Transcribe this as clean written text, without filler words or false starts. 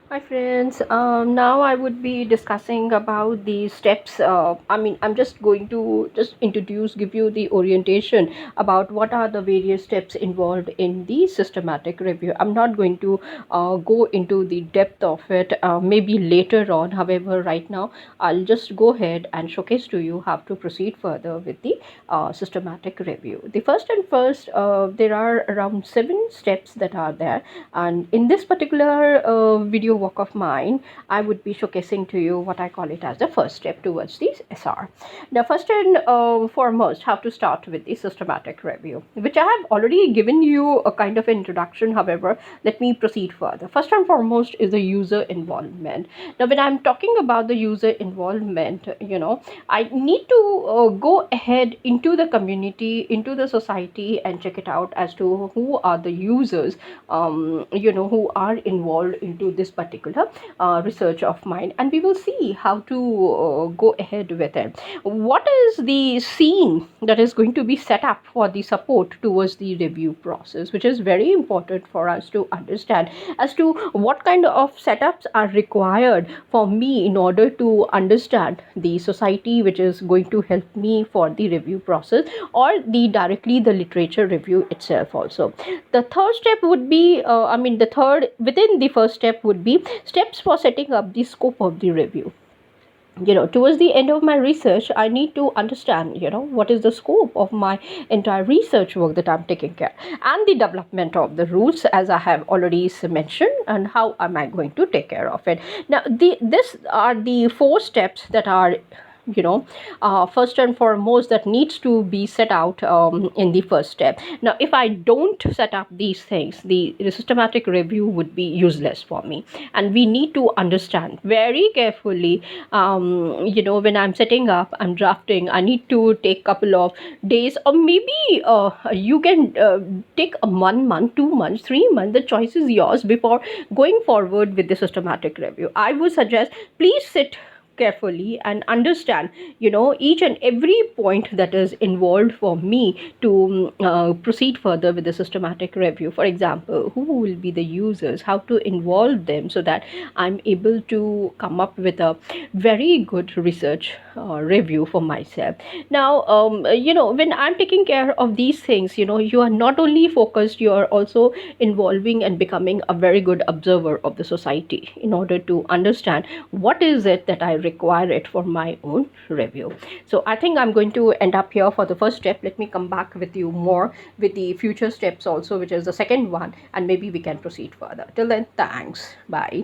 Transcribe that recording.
Hi friends. Now I would be discussing about the steps. I'm just going to just introduce, give you the orientation about what are the various steps involved in the systematic review. I'm not going to go into the depth of it. Maybe later on. However, right now I'll just go ahead and showcase to you how to proceed further with the systematic review. The first, there are around 7 steps that are there, and in this particular video walk of mine, I would be showcasing to you what I call it as the first step towards the SR. Now, first and foremost, how to start with the systematic review, which I have already given you a kind of introduction. However, let me proceed further. First and foremost is the user involvement. Now, when I'm talking about the user involvement, I need to go ahead into the community, into the society, and check it out as to who are the users, who are involved into this particular research of mine, and we will see how to go ahead with it. What is the scene that is going to be set up for the support towards the review process, which is very important for us to understand as to what kind of setups are required for me in order to understand the society which is going to help me for the review process, or the directly the literature review itself also. The third step would be, the third within the first step would be steps for setting up the scope of the review. Towards the end of my research, I need to understand, what is the scope of my entire research work that I'm taking care, and the development of the rules, as I have already mentioned, and how am I going to take care of it. Now, this are the 4 steps that are, first and foremost, that needs to be set out in the first step. Now, if I don't set up these things, the systematic review would be useless for me, and we need to understand very carefully. When I'm setting up, I'm drafting, I need to take couple of days, or maybe you can take a 1 month, 2 months, 3 months. The choice is yours before going forward with the systematic review. I would suggest, please sit carefully and understand, each and every point that is involved for me to proceed further with the systematic review. For example, who will be the users, how to involve them, so that I'm able to come up with a very good research review for myself. Now, when I'm taking care of these things, you are not only focused, you are also involving and becoming a very good observer of the society in order to understand what is it that I require it for my own review. So I think I'm going to end up here for the first step. Let me come back with you more with the future steps also, which is the second one, and maybe we can proceed further. Till then, thanks. Bye.